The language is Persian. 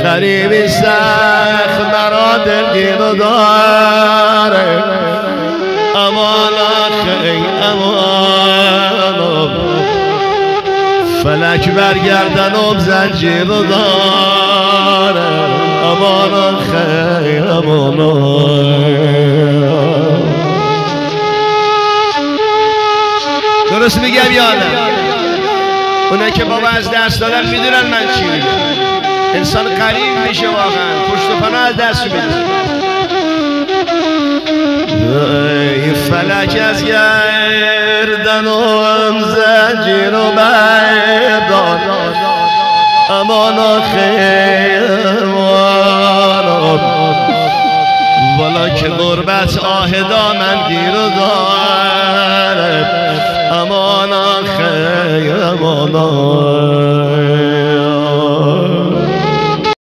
قریبی سخت مرا دلگیر داره امان آخی امان فلک برگردنم زنجیر داره امان آخی امان درست میگم یا نه؟ اونایی که بابا از دست دادن میدونن من چی میگم. انسان قریب میشه واقعا، پشت و پناه از دست میده. این فلک از گردنم زنجیر و بردار امان امان والا که غربت آه دامن گیر و داره امان امان